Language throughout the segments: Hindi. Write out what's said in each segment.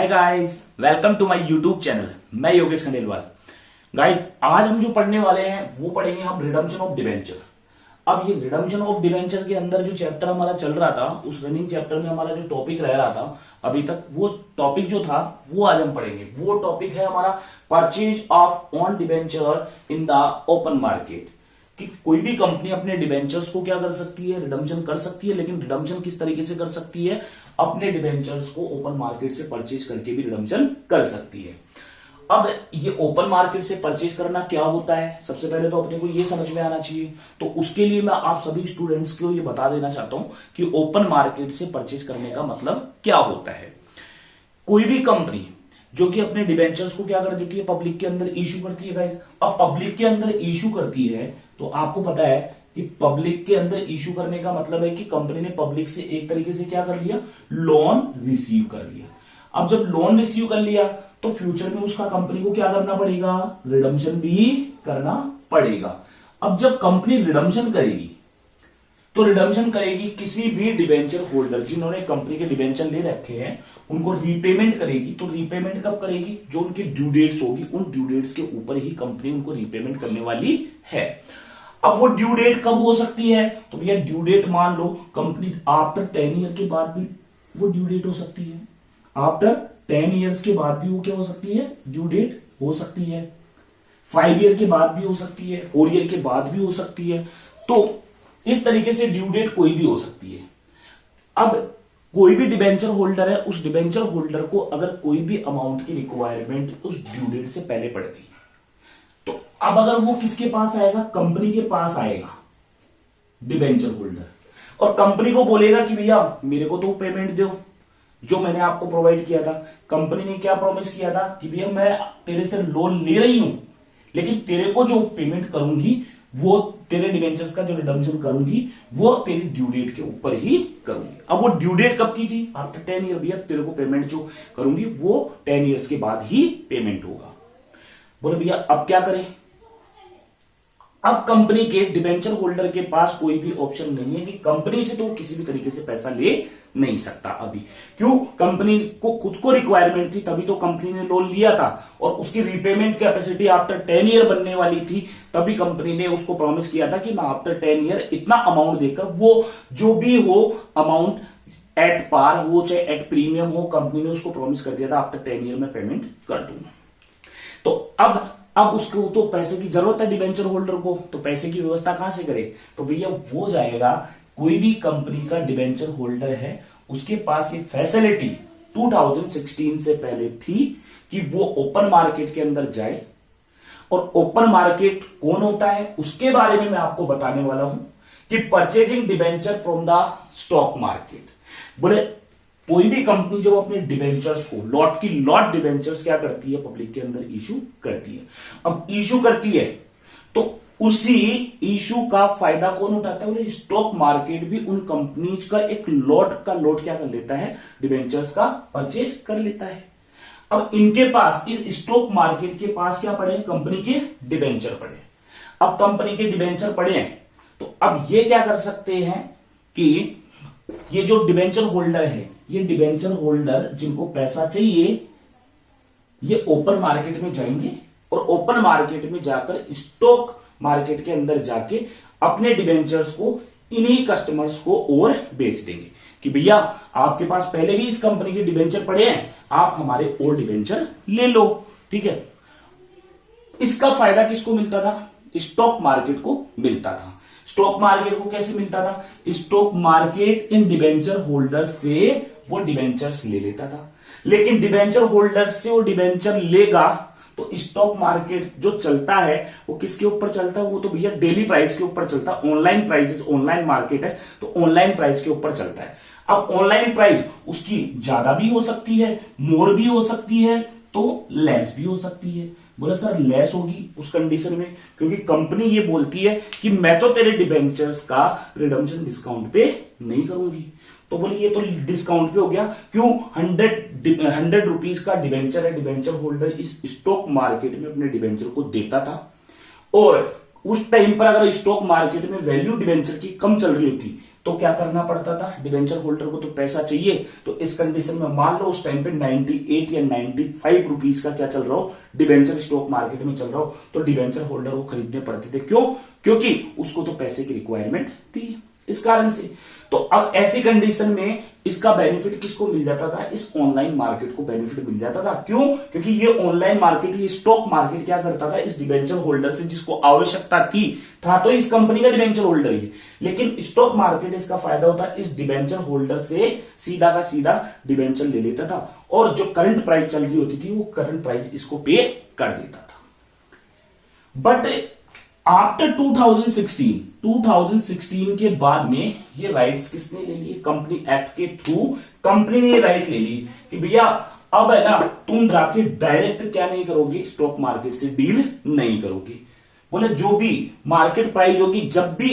Hi guys, welcome to my YouTube channel. मैं योगेश खंडेलवाल। गाइस, आज हम जो पढ़ने वाले हैं वो पढ़ेंगे हम रिडम्पशन ऑफ डिबेंचर। अब ये रिडम्पशन ऑफ डिबेंचर के अंदर जो चैप्टर हमारा चल रहा था, उस रनिंग चैप्टर में हमारा जो टॉपिक रह रहा था अभी तक, वो टॉपिक जो था वो आज हम पढ़ेंगे। वो टॉपिक है हमारा purchase of own debenture in the open market. कि कोई भी कंपनी अपने डिबेंचर्स को क्या कर सकती है, रिडम्पशन कर सकती है। लेकिन रिडम्पशन किस तरीके से कर सकती है? अपने डिबेंचर्स को ओपन मार्केट से परचेज करके भी रिडम्पशन कर सकती है। अब ये ओपन मार्केट से परचेज करना क्या होता है, सबसे पहले तो अपने को ये समझ में आना चाहिए। तो उसके लिए मैं आप सभी स्टूडेंट्स को ये बता देना चाहता हूं कि ओपन मार्केट से परचेज करने का मतलब क्या होता है। कोई भी कंपनी जो कि अपने डिबेंचर्स को क्या कर देती है, पब्लिक के अंदर इशू करती है। गाइस, अब पब्लिक के अंदर इशू करती है तो आपको पता है कि पब्लिक के अंदर इशू करने का मतलब है कि कंपनी ने पब्लिक से एक तरीके से क्या कर लिया, लोन रिसीव कर लिया। अब जब लोन रिसीव कर लिया तो फ्यूचर में उसका कंपनी को क्या करना पड़ेगा, रिडम्पशन भी करना पड़ेगा। अब जब कंपनी रिडम्पशन करेगी तो रिडम्पशन करेगी किसी भी डिबेंचर होल्डर जिन्होंने कंपनी के डिबेंचर ले रखे हैं, उनको रीपेमेंट करेगी। तो रीपेमेंट कब करेगी? जो उनकी ड्यू डेट्स होगी, उन ड्यू डेट्स के ऊपर ही कंपनी उनको रीपेमेंट करने वाली है। अब वो ड्यू डेट कब हो सकती है? तो भैया ड्यू डेट मान लो कंपनी आफ्टर 10 ईयर के बाद भी वो ड्यू डेट हो सकती है। आफ्टर 10 ईयर्स के बाद भी वो क्या हो सकती है, ड्यू डेट हो सकती है। 5 ईयर के बाद भी हो सकती है, 4 ईयर के बाद भी हो सकती है। तो इस तरीके से ड्यू डेट कोई भी हो सकती है। अब कोई भी डिबेंचर होल्डर है, उस डिबेंचर होल्डर को अगर कोई भी अमाउंट की रिक्वायरमेंट उस ड्यू डेट से पहले पड़ गई तो अब अगर वो किसके पास आएगा, कंपनी के पास आएगा डिबेंचर होल्डर, और कंपनी को बोलेगा कि भैया मेरे को तो पेमेंट दो जो मैंने आपको प्रोवाइड किया था। कंपनी ने क्या प्रॉमिस किया था कि भैया मैं तेरे से लोन ले रही हूं, लेकिन तेरे को जो पेमेंट करूंगी वो तेरे डिबेंचर्स का जो रिडम्पशन करूंगी वो तेरी ड्यू डेट के ऊपर ही करूंगी। अब वो ड्यू डेट कब की थी? After 10 year. भैया तेरे को पेमेंट जो करूंगी वो 10 ईयर्स के बाद ही पेमेंट होगा। बोले भैया अब क्या करें? अब कंपनी के डिबेंचर होल्डर के पास कोई भी ऑप्शन नहीं है कि कंपनी से तो किसी भी तरीके से पैसा ले नहीं सकता। अभी क्यों? कंपनी को खुद को रिक्वायरमेंट थी, तभी तो कंपनी ने लोन लिया था, और उसकी रीपेमेंट कैपेसिटी आफ्टर 10 ईयर बनने वाली थी। तभी कंपनी ने उसको प्रॉमिस किया था कि मैं आफ्टर 10 ईयर इतना अमाउंट देकर, वो जो भी हो अमाउंट एट पार हो चाहे एट प्रीमियम हो, कंपनी ने उसको प्रॉमिस कर दिया था आफ्टर 10 ईयर में पेमेंट कर दूंगा। तो अब उसको तो पैसे की जरूरत है डिबेंचर होल्डर को, तो पैसे की व्यवस्था कहां से करे? तो भैया वो जाएगा, कोई भी कंपनी का डिबेंचर होल्डर है उसके पास ये फैसिलिटी 2016 से पहले थी कि वो ओपन मार्केट के अंदर जाए। और ओपन मार्केट कौन होता है उसके बारे में मैं आपको बताने वाला हूं कि purchasing debenture from the stock market. बोले कोई भी कंपनी जो अपने डिबेंचर्स को लॉट की लॉट डिबेंचर्स क्या करती है, पब्लिक के अंदर इशू करती है। अब इशू करती है तो उसी इशू का फायदा कौन उठाता है? बोले स्टॉक मार्केट भी उन कंपनीज का एक लॉट का लॉट क्या कर लेता है, डिबेंचर्स का परचेज कर लेता है। अब इनके पास, इस स्टॉक मार्केट के पास क्या पड़े, कंपनी के डिबेंचर पड़े। अब कंपनी के डिबेंचर पड़े हैं तो अब ये क्या कर सकते हैं कि ये जो डिबेंचर होल्डर है, ये डिबेंचर होल्डर जिनको पैसा चाहिए ये ओपन मार्केट में जाएंगे और ओपन मार्केट में जाकर स्टॉक मार्केट के अंदर जाके अपने डिबेंचर्स को इन्हीं कस्टमर्स को और बेच देंगे कि भैया आपके पास पहले भी इस कंपनी के डिबेंचर पड़े हैं, आप हमारे और डिबेंचर ले लो। ठीक है, इसका फायदा किसको मिलता था? स्टॉक मार्केट को मिलता था। स्टॉक मार्केट को कैसे मिलता था? Stock market in debenture holder से वो डिबेंचर्स ले लेता था। लेकिन डिबेंचर होल्डर से वो डिबेंचर लेगा तो स्टॉक मार्केट जो चलता है वो किसके ऊपर चलता है? वो तो भैया डेली प्राइस के ऊपर चलता है। ऑनलाइन प्राइसेस, ऑनलाइन मार्केट है तो ऑनलाइन प्राइस के ऊपर चलता है। अब ऑनलाइन प्राइस उसकी ज्यादा भी हो सकती है, मोर भी हो सकती है, तो लेस भी हो सकती है। बोले सर लेस होगी उस कंडीशन में क्योंकि कंपनी ये बोलती है कि मैं तो तेरे डिबेंचर्स का रिडम्पशन डिस्काउंट पे नहीं करूंगी। तो बोले ये तो डिस्काउंट पे हो गया। क्यों? 100 रुपीज का डिबेंचर है, डिबेंचर होल्डर इस स्टॉक मार्केट में अपने डिबेंचर को देता था और उस टाइम पर अगर स्टॉक मार्केट में वैल्यू डिबेंचर की कम चल रही होती तो क्या करना पड़ता था, डिबेंचर होल्डर को तो पैसा चाहिए, तो इस कंडीशन में मान लो उस टाइम पे 98 या 95 रुपीज का क्या चल रहा हो, डिबेंचर स्टॉक मार्केट में चल रहा हो, तो डिबेंचर होल्डर को खरीदने पड़ते थे। क्यों? क्योंकि उसको तो पैसे की रिक्वायरमेंट थी, इस कारण से। तो अब ऐसी कंडीशन में इसका बेनिफिट किसको मिल जाता था, इस ऑनलाइन मार्केट को बेनिफिट मिल जाता था। क्यों? क्योंकि ये ऑनलाइन मार्केट, ये स्टॉक मार्केट क्या करता था, इस डिबेंचर होल्डर से जिसको आवश्यकता थी, था तो इस कंपनी का डिबेंचर होल्डर ही, लेकिन स्टॉक मार्केट इसका फायदा होता है, इस डिबेंचर होल्डर से सीधा का सीधा डिबेंचर ले लेता था और जो करंट प्राइस चल रही होती थी वो करंट प्राइस इसको पे कर देता था। बट आफ्टर 2016 के बाद में ये राइट्स किसने ले लिए, कंपनी एक्ट के थ्रू कंपनी ने राइट ले ली कि भैया अब है ना, तुम जाके डायरेक्ट क्या नहीं करोगे, स्टॉक मार्केट से डील नहीं करोगे। बोले जो भी मार्केट प्राइस होगी, जब भी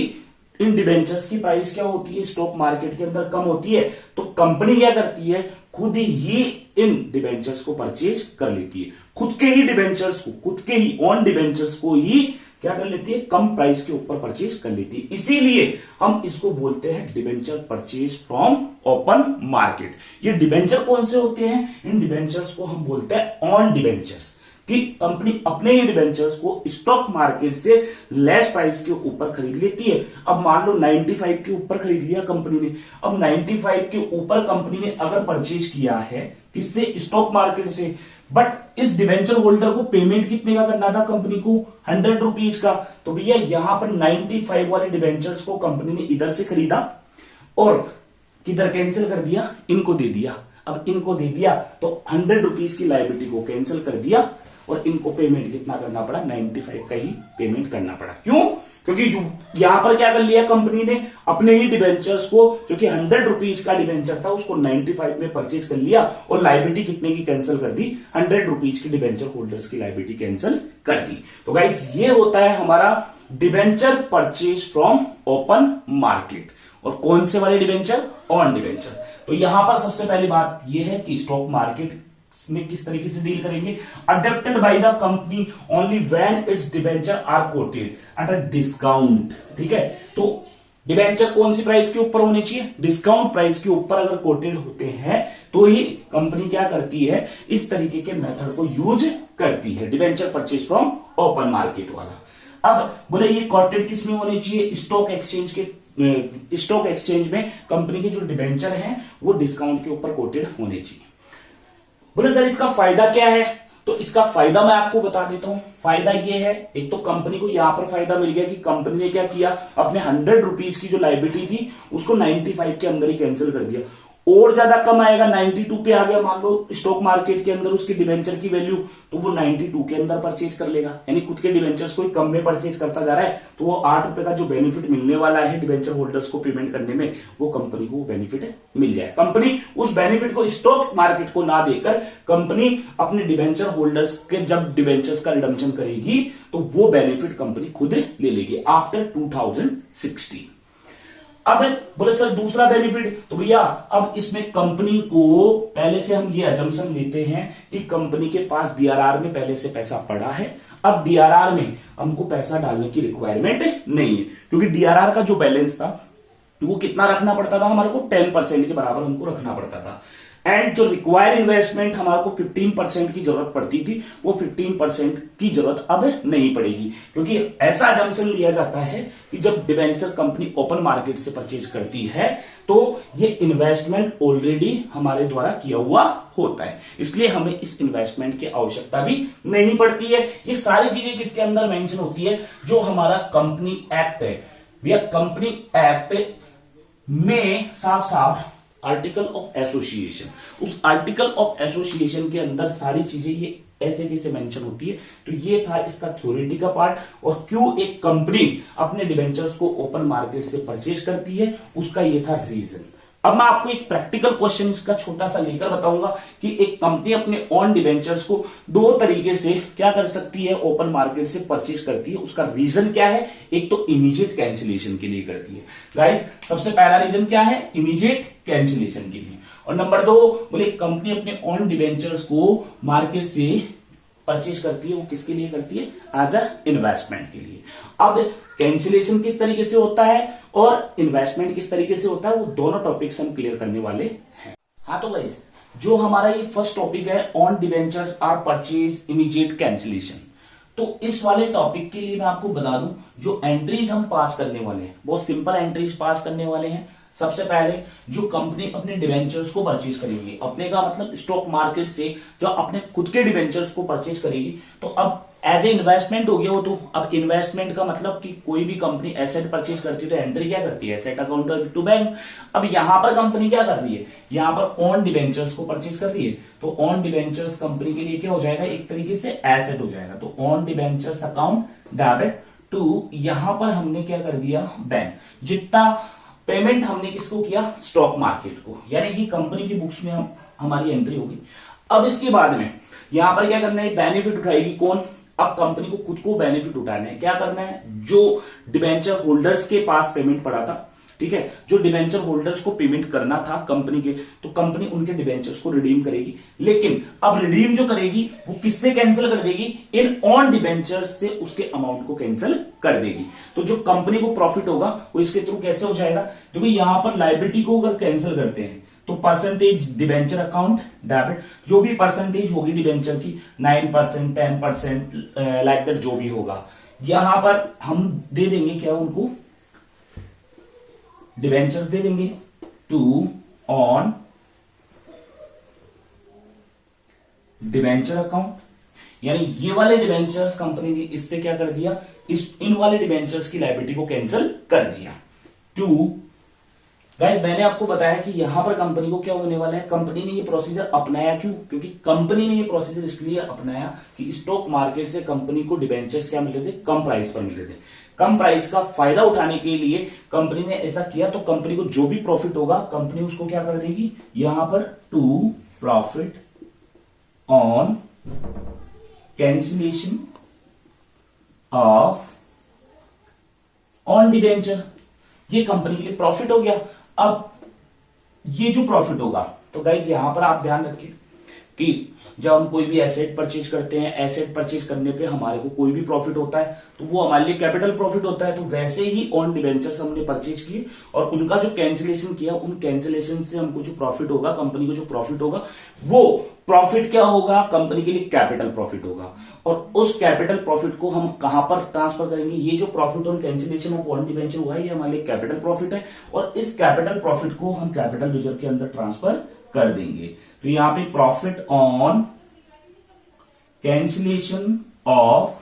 इन डिबेंचर्स की प्राइस क्या होती है स्टॉक मार्केट के अंदर कम होती है, तो कंपनी क्या करती है, खुद ही इन डिबेंचर्स को परचेज कर लेती है, खुद के ही डिबेंचर्स को, खुद के ही ऑन डिबेंचर्स को ही क्या कर लेती है, कम प्राइस के ऊपर परचेज कर लेती है। इसीलिए हम इसको बोलते हैं debenture purchase from open market. ये डिबेंचर कौन से होते हैं, इन डिबेंचर्स को हम बोलते हैं ऑन डिबेंचर्स, कि कंपनी अपने ही डिबेंचर्स को स्टॉक मार्केट से लेस प्राइस के ऊपर खरीद लेती है। अब मान लो 95 के ऊपर खरीद लिया कंपनी ने, अब 95 के ऊपर कंपनी ने अगर परचेज किया है किससे, स्टॉक मार्केट से, बट इस डिबेंचर होल्डर को पेमेंट कितने का करना था कंपनी को, 100 रुपीज का। तो भैया यहां पर 95 वाले डिबेंचर्स को कंपनी ने इधर से खरीदा और किधर कैंसिल कर दिया, इनको दे दिया। अब इनको दे दिया तो 100 रुपीज की लायबिलिटी को कैंसिल कर दिया और इनको पेमेंट कितना करना पड़ा, 95 का ही पेमेंट करना पड़ा। क्यों? क्योंकि यहां पर क्या कर लिया कंपनी ने, अपने ही डिबेंचर्स को, जो कि 100 रुपीज का डिबेंचर था, उसको 95 में परचेज कर लिया और लायबिलिटी कितने की कैंसिल कर दी, 100 रुपीज की डिबेंचर होल्डर्स की लायबिलिटी कैंसिल कर दी। तो गाइस ये होता है हमारा debenture purchase from open market. और कौन से वाले डिबेंचर, ऑन डिबेंचर। तो यहां पर सबसे पहली बात यह है कि स्टॉक मार्केट में किस तरीके से डील करेंगे, adopted by the company only when its debenture are quoted at a discount. ठीक है, तो डिबेंचर कौन सी प्राइस के ऊपर होने चाहिए, डिस्काउंट प्राइस के ऊपर अगर कोटेड होते हैं तो ही कंपनी क्या करती है, इस तरीके के मेथड को यूज करती है, debenture purchase from open market वाला। अब बोले ये कोटेड किस में होने चाहिए, स्टॉक एक्सचेंज के, स्टॉक एक्सचेंज में कंपनी के जो डिबेंचर हैं वो डिस्काउंट के ऊपर कोटेड होने चाहिए। बोले सर इसका फायदा क्या है, तो इसका फायदा मैं आपको बता देता हूं। फायदा ये है, एक तो कंपनी को यहां पर फायदा मिल गया कि कंपनी ने क्या किया, अपने 100 रुपीज की जो लायबिलिटी थी उसको 95 के अंदर ही कैंसिल कर दिया। और ज्यादा कम आएगा, 92 पे आ गया मान लो स्टॉक मार्केट के अंदर उसकी डिबेंचर की वैल्यू, तो वो 92 के अंदर परचेज कर लेगा, यानी खुद के डिबेंचर्स को कम में परचेज करता जा रहा है, तो वो 8 रुपए का जो बेनिफिट मिलने वाला है डिबेंचर होल्डर्स को पेमेंट करने में, वो कंपनी को बेनिफिट मिल जाए। कंपनी उस बेनिफिट को स्टॉक मार्केट को ना देकर कंपनी अपने डिबेंचर होल्डर्स के जब डिबेंचर्स का रिडम्पशन करेगी तो वो बेनिफिट कंपनी खुद ले लेगी आफ्टर 2016। अब बोले सर दूसरा बेनिफिट, तो भैया अब इसमें कंपनी को पहले से हम ये अजम्पशन लेते हैं कि कंपनी के पास डीआरआर में पहले से पैसा पड़ा है, अब डीआरआर में हमको पैसा डालने की रिक्वायरमेंट नहीं है, क्योंकि डीआरआर का जो बैलेंस था वो कितना रखना पड़ता था, हमारे को 10% के बराबर हमको रखना पड़ता था। एंड जो रिक्वायर्ड इन्वेस्टमेंट हमारे को 15% की जरूरत पड़ती थी, वो 15% की जरूरत अब नहीं पड़ेगी, क्योंकि ऐसा अजम्पशन लिया जाता है कि जब डिबेंचर कंपनी ओपन मार्केट से परचेज करती है तो ये इन्वेस्टमेंट ऑलरेडी हमारे द्वारा किया हुआ होता है, इसलिए हमें इस इन्वेस्टमेंट की आवश्यकता भी नहीं पड़ती है। ये सारी चीजें किसके अंदर मेंशन होती है, जो हमारा कंपनी एक्ट है। भैया कंपनी एक्ट में साफ साफ आर्टिकल ऑफ एसोसिएशन, उस आर्टिकल ऑफ एसोसिएशन के अंदर सारी चीजें ये ऐसे कैसे मेंशन होती है। तो ये था इसका थ्योरिटी का पार्ट, और क्यों एक कंपनी अपने डिबेंचर्स को ओपन मार्केट से परचेज करती है उसका ये था रीजन। अब मैं आपको एक प्रैक्टिकल क्वेश्चन इसका छोटा सा लेकर बताऊंगा कि एक कंपनी अपने ऑन डिबेंचर्स को दो तरीके से क्या कर सकती है, ओपन मार्केट से परचेज करती है, उसका रीजन क्या है। एक तो इमीडिएट कैंसिलेशन के लिए करती है गाइस, सबसे पहला रीजन क्या है, इमीडिएट कैंसिलेशन के लिए। और नंबर 2 बोले कंपनी अपने ऑन डिबेंचर्स को मार्केट से परचेज करती है वो किसके लिए करती है? एज अ इन्वेस्टमेंट के लिए। अब कैंसिलेशन किस तरीके से होता है और इन्वेस्टमेंट किस तरीके से होता है, वो दोनों टॉपिक्स हम क्लियर करने वाले हैं। हाँ तो गाइस, जो हमारा ये फर्स्ट टॉपिक है own debentures or purchase immediate cancellation, तो इस वाले टॉपिक के लिए मैं आपको बता दूं, जो एंट्रीज हम पास करने वाले हैं बहुत सिंपल एंट्रीज पास करने वाले हैं। सबसे पहले जो कंपनी अपने डिवेंचर्स को परचेज करेगी, अपने का मतलब स्टॉक मार्केट से जो अपने खुद के डिवेंचर्स को परचेज करेगी, तो अब एज ए इन्वेस्टमेंट हो गया वो। तो अब इन्वेस्टमेंट का मतलब कि कोई भी कंपनी एसेट परचेज करती है तो एंट्री क्या करती है? Asset account to bank. अब यहां पर कंपनी क्या कर रही है? यहां पर ऑन डिवेंचर्स को परचेज कर रही है, तो ऑन डिवेंचर्स कंपनी के लिए क्या हो जाएगा? एक तरीके से एसेट हो जाएगा। तो own debentures account debit to, यहां पर हमने क्या कर दिया? बैंक। जितना पेमेंट हमने किसको किया? स्टॉक मार्केट को, यानी कि कंपनी की बुक्स में हमारी एंट्री होगी। अब इसके बाद में यहां पर क्या करना है? बेनिफिट उठाएगी कौन? अब कंपनी को खुद को बेनिफिट उठाना है। क्या करना है? जो डिबेंचर होल्डर्स के पास पेमेंट पड़ा था, ठीक है, जो डिबेंचर होल्डर्स को पेमेंट करना था कंपनी के, तो कंपनी उनके डिबेंचर्स को रिडीम करेगी। लेकिन अब रिडीम जो करेगी वो किससे कैंसिल कर देगी? इन ऑन डिबेंचर्स से उसके अमाउंट को कैंसिल कर देगी। तो जो कंपनी को प्रॉफिट होगा वो इसके थ्रू कैसे हो जाएगा? क्योंकि यहां पर लायबिलिटी को अगर कैंसिल करते हैं तो परसेंटेज डिबेंचर अकाउंट डेबिट, जो भी परसेंटेज होगी डिबेंचर की 9%, 10%, लाइक दैट जो भी होगा, यहां पर हम दे देंगे क्या? उनको डिबेंचर्स दे देंगे टू ऑन डिबेंचर अकाउंट, यानी ये वाले डिबेंचर्स कंपनी ने इससे क्या कर दिया? इन वाले डिबेंचर्स की लायबिलिटी को कैंसिल कर दिया। टू गाइस, मैंने आपको बताया कि यहां पर कंपनी को क्या होने वाला है? कंपनी ने ये प्रोसीजर अपनाया क्यों? क्योंकि कंपनी ने ये प्रोसीजर इसलिए अपनाया कि स्टॉक मार्केट से कंपनी को डिबेंचर्स क्या मिले थे? कम प्राइस पर मिले थे। कम प्राइस का फायदा उठाने के लिए कंपनी ने ऐसा किया, तो कंपनी को जो भी प्रॉफिट होगा कंपनी उसको क्या कर देगी? यहां पर to profit on cancellation of own debenture, ये कंपनी के लिए प्रॉफिट हो गया। अब ये जो प्रॉफिट होगा, तो गाइज यहां पर आप ध्यान रखिए कि जब हम कोई भी एसेट परचेज करते हैं, एसेट परचेज करने पे हमारे को कोई भी प्रॉफिट होता है तो वो हमारे लिए कैपिटल प्रॉफिट होता है। तो वैसे ही ऑन डिबेंचर्स हमने परचेज किए और उनका जो कैंसिलेशन किया, उन कैंसिलेशन से हमको जो प्रॉफिट होगा, कंपनी को जो प्रॉफिट होगा, वो प्रॉफिट क्या होगा? कंपनी के लिए कैपिटल प्रॉफिट होगा। और उस कैपिटल प्रॉफिट को हम कहां पर ट्रांसफर करेंगे? ये जो profit on cancellation of own debenture हुआ है, ये हमारे लिए कैपिटल प्रॉफिट है और इस कैपिटल प्रॉफिट को हम कैपिटल रिजर्व के अंदर ट्रांसफर कर देंगे। तो यहां पे profit on cancellation of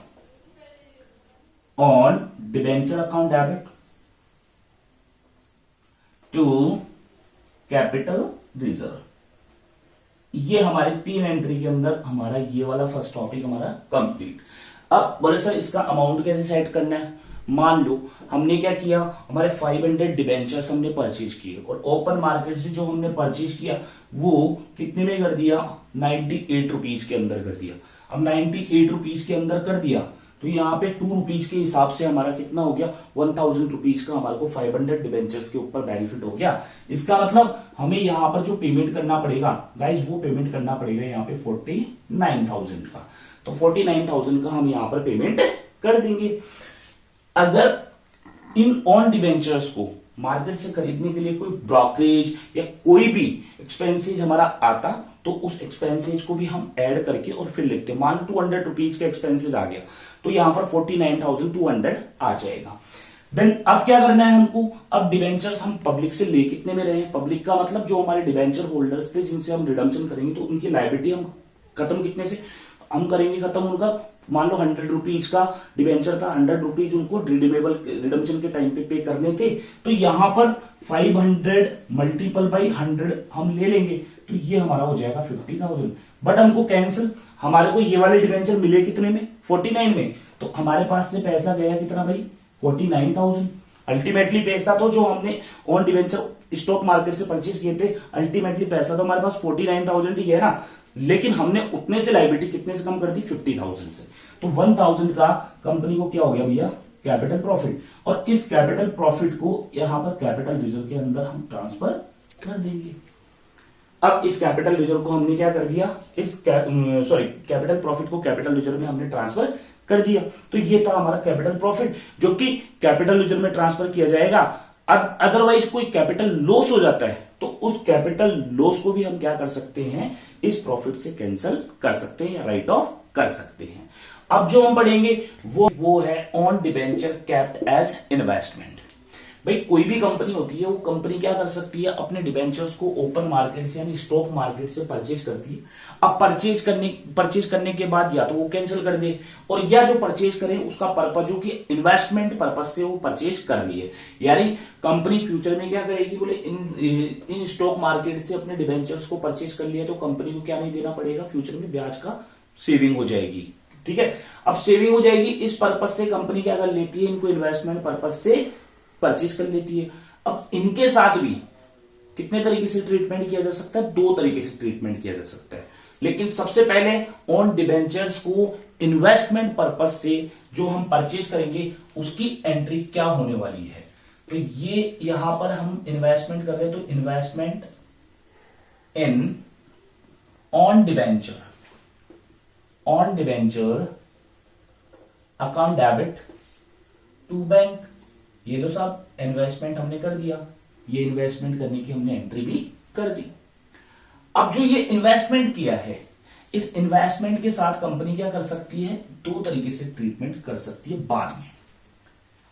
own debenture account debit to capital reserve, ये हमारे 3 एंट्री के अंदर हमारा ये वाला फर्स्ट टॉपिक हमारा कंप्लीट। अब बोले सर इसका अमाउंट कैसे सेट करना है? मान लो हमने क्या किया, हमारे 500 डिबेंचर्स हमने परचेज किए और ओपन मार्केट से जो हमने परचेज किया वो कितने में कर दिया? 98 रुपीज के अंदर कर दिया। अब 98 रुपीज के अंदर कर दिया तो यहाँ पे 2 रुपीज के हिसाब से हमारा कितना हो गया? 1000 रुपीज का हमारे को 500 डिबेंचर्स के ऊपर बेनिफिट हो गया। इसका मतलब हमें यहाँ पर जो पेमेंट करना पड़ेगा गाइज, वो पेमेंट करना पड़ेगा यहाँ पे 49,000 का। तो 49,000 का हम यहाँ पर पेमेंट कर देंगे। अगर इन ऑन डिबेंचर्स को मार्केट से खरीदने के लिए कोई ब्रोकरेज या कोई भी एक्सपेंसेज हमारा आता तो उस एक्सपेंसेज को भी हम ऐड करके और फिर लिखते। मान 200 रुपीज का एक्सपेंसेज आ गया तो यहां पर 49,200 आ जाएगा। देन अब क्या करना है हमको? अब डिबेंचर्स हम पब्लिक से ले कितने में रहे? पब्लिक का मतलब जो हमारे डिबेंचर होल्डर्स थे जिनसे हम रिडम्पशन करेंगे, तो उनकी लायबिलिटी हम खत्म कितने से हम करेंगे? खत्म उनका, मान लो 100 रुपीज का डिबेंचर था, 100 रुपीज उनको रिडीमेबल रिडम्पशन के टाइम पे करने थे, तो यहां पर 500 मल्टीपल बाई 100 हम ले लेंगे तो ये हमारा हो जाएगा 50,000। बट हमको कैंसिल, हमारे को ये वाले डिबेंचर मिले कितने में? 49 में। तो हमारे पास से पैसा गया कितना भाई? 49,000। अल्टीमेटली पैसा तो जो हमने ऑन डिबेंचर स्टॉक मार्केट से परचेज किए थे, अल्टीमेटली पैसा तो हमारे पास 49,000 ही है ना, लेकिन हमने उतने से लायबिलिटी कितने से कम कर दी? 50,000 से। तो 1,000 का कंपनी को क्या हो गया भैया? Capital profit. और इस कैपिटल प्रॉफिट को यहां पर कैपिटल रिजर्व के अंदर हम ट्रांसफर कर देंगे। अब इस कैपिटल रिजर्व को हमने क्या कर दिया, कैपिटल प्रॉफिट को कैपिटल रिजर्व में हमने ट्रांसफर कर दिया। तो ये था हमारा कैपिटल प्रॉफिट जो कि कैपिटल रिजर्व में ट्रांसफर किया जाएगा। अदरवाइज कोई कैपिटल लॉस हो जाता है तो उस कैपिटल लॉस को भी हम क्या कर सकते हैं, इस प्रॉफिट से कैंसिल कर सकते हैं या राइट ऑफ कर सकते हैं। अब जो हम पढ़ेंगे वो है own debenture kept as investment. भाई कोई भी कंपनी होती है, वो कंपनी क्या कर सकती है, अपने डिबेंचर्स को ओपन मार्केट से यानी स्टॉक मार्केट से परचेज करती है। अब परचेज करने के बाद या तो वो कैंसिल कर दे, और या जो परचेज करे उसका पर्पज जो कि इन्वेस्टमेंट पर्पज से वो परचेज कर रही है, यानी कंपनी फ्यूचर में क्या करेगी, बोले इन स्टॉक मार्केट से अपने डिबेंचर्स को परचेज कर लिया तो कंपनी को क्या नहीं देना पड़ेगा, फ्यूचर में ब्याज का सेविंग हो जाएगी। ठीक है, अब सेविंग हो जाएगी, इस पर्पज से कंपनी क्या कर लेती है, इनको इन्वेस्टमेंट पर्पज से परचेज कर लेती है। अब इनके साथ भी कितने तरीके से ट्रीटमेंट किया जा सकता है, 2 तरीके से ट्रीटमेंट किया जा सकता है। लेकिन सबसे पहले ऑन डिबेंचर्स को इन्वेस्टमेंट पर्पज से जो हम परचेज करेंगे उसकी एंट्री क्या होने वाली है। तो ये यहां पर हम इन्वेस्टमेंट कर रहे हैं, तो investment in own debenture account debit to bank. ये तो साहब इन्वेस्टमेंट हमने कर दिया, ये इन्वेस्टमेंट करने की हमने एंट्री भी कर दी। अब जो ये इन्वेस्टमेंट किया है, इस इन्वेस्टमेंट के साथ कंपनी क्या कर सकती है, 2 तरीके से ट्रीटमेंट कर सकती है। बाद में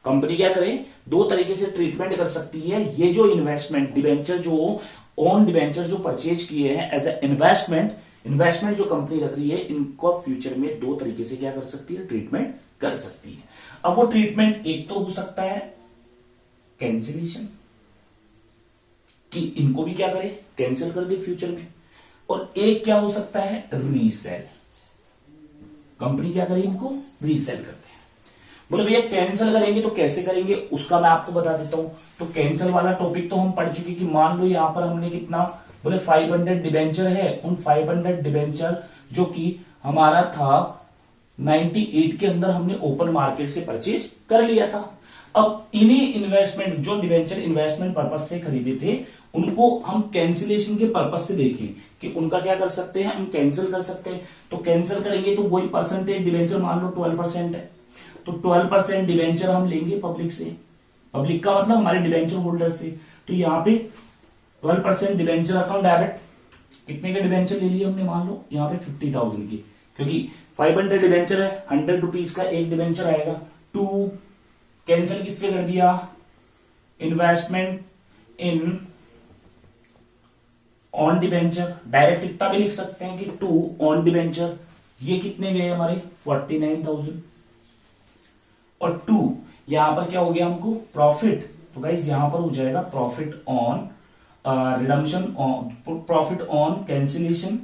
कंपनी क्या करे, 2 तरीके से ट्रीटमेंट कर सकती है। ये जो इन्वेस्टमेंट डिबेंचर जो ऑन डिबेंचर जो परचेज किए हैं एज ए इन्वेस्टमेंट जो कंपनी रख रही है, इनको फ्यूचर में 2 तरीके से क्या कर सकती है, ट्रीटमेंट कर सकती है। अब वो ट्रीटमेंट एक तो हो सकता है कैंसिलेशन, कि इनको भी क्या करे, कैंसिल कर दे फ्यूचर में, और एक क्या हो सकता है, रीसेल। कंपनी क्या करे, इनको रीसेल करते हैं। बोले भैया कैंसिल करेंगे तो कैसे करेंगे, उसका मैं आपको बता देता हूं। तो कैंसिल वाला टॉपिक तो हम पढ़ चुके कि मान लो यहां पर हमने कितना, बोले 500 डिबेंचर है, उन 500 डिबेंचर जो कि हमारा था 98 के अंदर हमने ओपन मार्केट से परचेज कर लिया था। अब इन्हीं इन्वेस्टमेंट जो डिबेंचर इन्वेस्टमेंट पर्पज से खरीदे थे, उनको हम कैंसिलेशन के पर्पज से देखें कि उनका क्या कर सकते हैं, हम कैंसिल कर सकते हैं। तो कैंसिल करेंगे तो वही परसेंटेज, डिबेंचर मान लो 12% है, तो 12% डिबेंचर हम लेंगे पब्लिक से। पब्लिक का मतलब हमारे डिबेंचर होल्डर से। तो यहाँ पे 12% डिबेंचर अकाउंट डेबिट, कितने के डिबेंचर ले लिए हमने, मान लो यहाँ पे 50,000 की, क्योंकि 500 डिबेंचर है, 100 रुपीज का एक डिबेंचर आएगा। 2 कैंसिल किससे कर दिया, investment in own debenture, direct इतना भी लिख सकते हैं कि 2 ऑन डिबेंचर, ये कितने गए हमारे 49,000, और 2 यहां पर क्या हो गया हमको प्रॉफिट। तो गाइस यहां पर हो जाएगा profit on redemption, profit on cancellation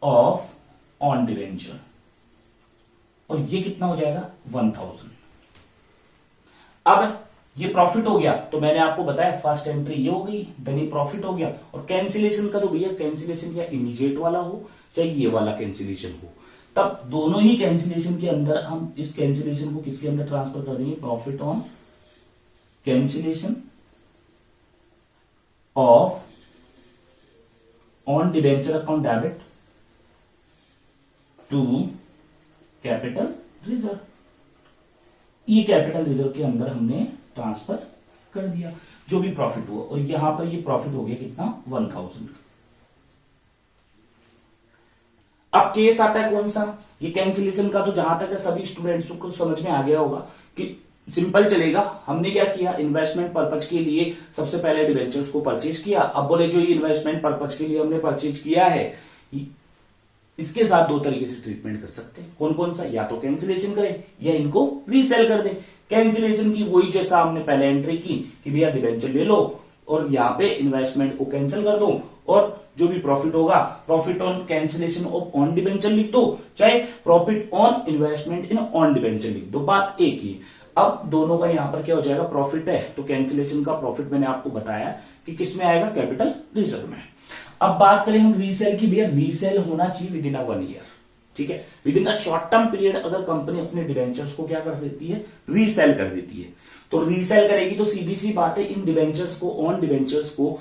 of own debenture, और ये कितना हो जाएगा 1000। अब ये प्रॉफिट हो गया, तो मैंने आपको बताया फर्स्ट एंट्री ये हो गई, देन ये प्रॉफिट हो गया। और कैंसिलेशन का तो भैया कैंसिलेशन या इमीडिएट वाला हो चाहे ये वाला कैंसिलेशन हो, तब दोनों ही कैंसिलेशन के अंदर हम इस कैंसिलेशन को किसके अंदर ट्रांसफर कर देंगे, profit on cancellation of own debenture account debit to capital reserve. ये कैपिटल रिजर्व के अंदर हमने ट्रांसफर कर दिया जो भी प्रॉफिट हुआ, और यहां पर ये प्रॉफिट हो गया कितना 1000। अब केस आता है कौन सा, ये कैंसिलेशन का, तो जहां तक सभी स्टूडेंट्स को समझ में आ गया होगा कि सिंपल चलेगा। हमने क्या किया, इन्वेस्टमेंट पर्पज के लिए सबसे पहले डिबेंचर्स को परचेज किया। अब बोले जो ये इन्वेस्टमेंट पर्पज के लिए हमने परचेज किया है, इसके साथ 2 तरीके से ट्रीटमेंट कर सकते हैं। कौन कौन सा, या तो कैंसिलेशन करें या इनको रीसेल कर दें। कैंसिलेशन की वही जैसा हमने पहले एंट्री की कि भैया डिबेंचर ले लो और यहाँ पे इन्वेस्टमेंट को कैंसिल कर दो, और जो भी प्रॉफिट होगा profit on cancellation of own debenture लिख दो, चाहे profit on investment in own debenture लिख दो, बात एक ही। अब दोनों का यहाँ पर क्या हो जाएगा, प्रॉफिट है तो कैंसिलेशन का प्रॉफिट मैंने आपको बताया कि किस में आएगा, कैपिटल रिजर्व में। अब बात करें हम रीसेल की, भैया रीसेल होना चाहिए विद इन 1 ईयर। ठीक है, with in a short term period अगर कंपनी अपने डिवेंचर्स को क्या कर सकती है, रीसेल कर देती है। तो रीसेल करेगी तो सीधी सी बात है, इन डिवेंचर्स को, ऑन डिवेंचर्स को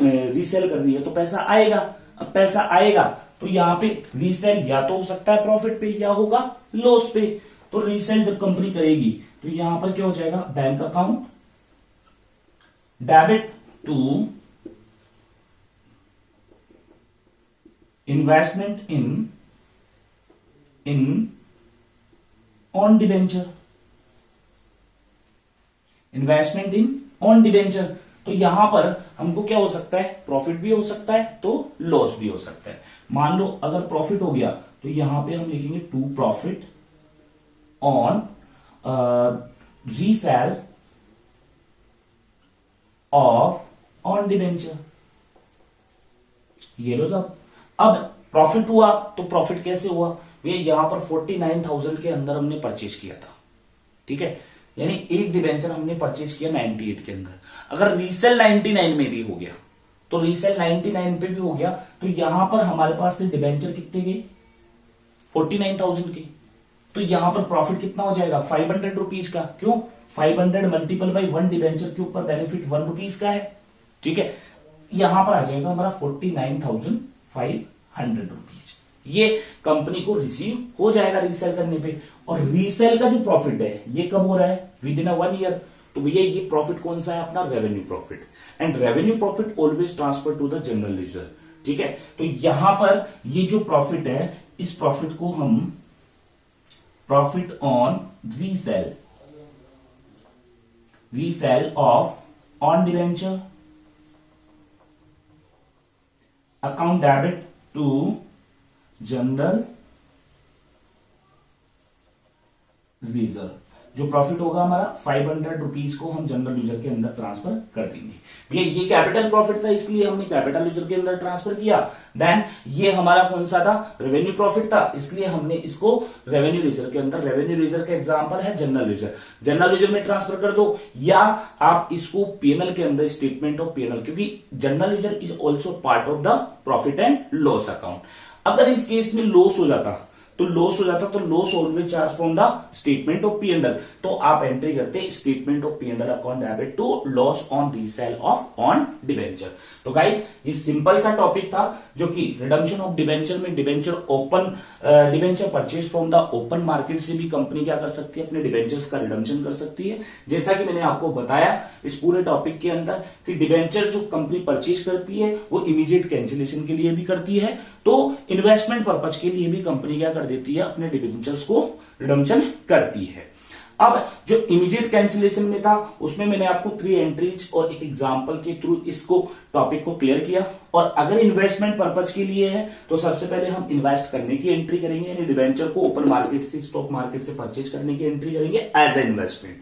रीसेल कर रही है तो पैसा आएगा। अब पैसा आएगा तो यहां पे रीसेल या तो हो सकता है प्रॉफिट पे या होगा लॉस पे। तो रीसेल जब कंपनी करेगी तो यहां पर क्या हो जाएगा, bank account debit to investment in own debenture, investment in own debenture. तो यहां पर हमको क्या हो सकता है, प्रॉफिट भी हो सकता है तो लॉस भी हो सकता है। मान लो अगर प्रॉफिट हो गया तो यहां पे हम लिखेंगे to profit on resale of own debenture. ये लो सब। अब प्रॉफिट हुआ तो प्रॉफिट कैसे हुआ, ये यहां पर 49,000 के अंदर हमने परचेज किया था, ठीक है, यानी एक डिवेंचर हमने परचेज किया 98 के अंदर। अगर रीसेल 99 में भी हो गया तो रीसेल 99 पे भी हो गया तो यहां पर हमारे पास से डिवेंचर कितने गए, 49,000 के। तो यहां पर प्रॉफिट कितना हो जाएगा, 500 रुपीज का। क्यों, 500 मल्टीपल बाई 1 डिवेंचर के ऊपर बेनिफिट 1 रुपीज का है, ठीक है। यहां पर आ जाएगा हमारा 49,500 रुपीज। ये कंपनी को रिसीव हो जाएगा रीसेल करने पे। और रीसेल का जो प्रॉफिट है ये कब हो रहा है, विद इन 1 ईयर। तो भैया ये प्रॉफिट कौन सा है, अपना revenue profit. And revenue profit always transfer to the general ledger, ठीक है। तो यहां पर ये जो प्रॉफिट है, इस प्रॉफिट को हम profit on resale of own debenture account debit to general reserve. जो प्रॉफिट होगा हमारा 500 रुपीज को हम जनरल यूजर के अंदर ट्रांसफर कर देंगे। ये कैपिटल प्रॉफिट था इसलिए हमने कैपिटल यूजर के अंदर ट्रांसफर किया। देन ये हमारा कौन सा था, रेवेन्यू प्रॉफिट था, इसलिए हमने इसको रेवेन्यू यूजर के अंदर, रेवेन्यू यूजर का एग्जांपल है जनरल यूजर, जनरल यूजर में ट्रांसफर कर दो। या आप इसको पीएनएल के अंदर, स्टेटमेंट ऑफ पीएनएल, क्योंकि general reserve is also part of the profit and loss account. अगर इस केस में लॉस हो जाता तो loss always charge from the statement of PNL. तो आप एंट्री करते statement of PNL account debit to loss on resale of own debenture. तो गाइस ये सिंपल सा टॉपिक था जो कि रिडम्पशन ऑफ डिवेंचर में debenture purchase from the open market से भी कंपनी क्या कर सकती है, अपने डिवेंचर्स का रिडम्पशन कर सकती है। जैसा कि मैंने आपको बताया इस पूरे टॉपिक के अंदर कि डिवेंचर जो कंपनी परचेज करती है वो इमीडिएट कैंसिलेशन के लिए भी करती है, तो इन्वेस्टमेंट पर्पज के लिए भी कंपनी क्या कर देती है, अपने डिवेंचर्स को रिडम्पशन करती है। अब जो इमीडिएट कैंसिलेशन में था उसमें मैंने आपको 3 एंट्रीज और एक एग्जांपल के थ्रू इसको टॉपिक को क्लियर किया। और अगर इन्वेस्टमेंट पर्पज के लिए है तो सबसे पहले हम इन्वेस्ट करने की एंट्री करेंगे, यानी डिवेंचर को ओपन मार्केट से, स्टॉक मार्केट से परचेज करने की एंट्री करेंगे एज ए इन्वेस्टमेंट।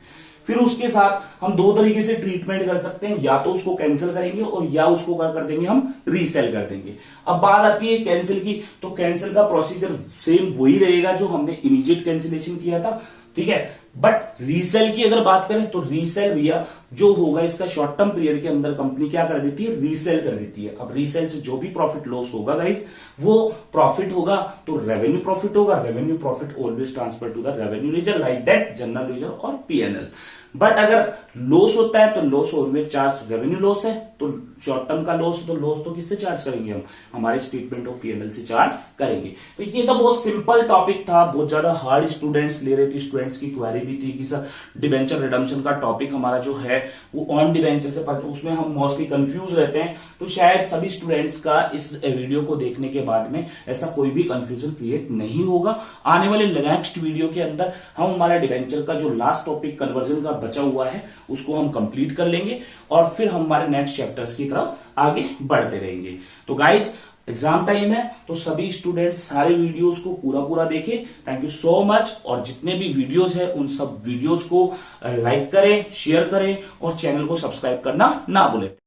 फिर उसके साथ हम 2 तरीके से ट्रीटमेंट कर सकते हैं, या तो उसको कैंसिल करेंगे और या उसको क्या कर देंगे, हम रीसेल कर देंगे। अब बात आती है कैंसिल की, तो कैंसिल का प्रोसीजर सेम वही रहेगा जो हमने इमीडिएट कैंसिलेशन किया था, ठीक है। बट रीसेल की अगर बात करें तो रीसेल भैया जो होगा इसका शॉर्ट टर्म पीरियड के अंदर कंपनी क्या कर देती है, रीसेल कर देती है। अब रीसेल से जो भी प्रॉफिट लॉस होगा गाइस, वो प्रॉफिट होगा तो रेवेन्यू प्रॉफिट होगा। Revenue profit always transfer to the revenue ledger, like that general ledger और पीएनएल। बट अगर लॉस होता है तो loss always charge, revenue loss है तो शॉर्ट टर्म का लॉस, तो लॉस तो किससे चार्ज करेंगे, हम हमारे स्टेटमेंट ऑफ पीएनएल से चार्ज करेंगे। तो ये तो बहुत सिंपल टॉपिक था, बहुत ज्यादा हार्ड स्टूडेंट्स ले रहे थे, स्टूडेंट्स की क्वेरी भी थी कि सर डिवेंचर रिडम्पशन का टॉपिक हमारा जो है वो ऑन डिवेंचर से, उसमें हम मोस्टली कंफ्यूज रहते हैं। तो शायद सभी स्टूडेंट्स का इस वीडियो को देखने के बाद में ऐसा कोई भी कंफ्यूजन क्रिएट नहीं होगा। आने वाले नेक्स्ट वीडियो के अंदर हम हमारा डिवेंचर का जो लास्ट टॉपिक कन्वर्जन का बचा हुआ है उसको हम कंप्लीट कर लेंगे और फिर हम हमारे नेक्स्ट चैप्टर्स की तरफ आगे बढ़ते रहेंगे। तो गाइज एग्जाम टाइम है तो सभी स्टूडेंट्स सारे वीडियोस को पूरा देखें। Thank you so much. और जितने भी वीडियोस है उन सब वीडियोस को लाइक करें, शेयर करें और चैनल को सब्सक्राइब करना ना भूलें।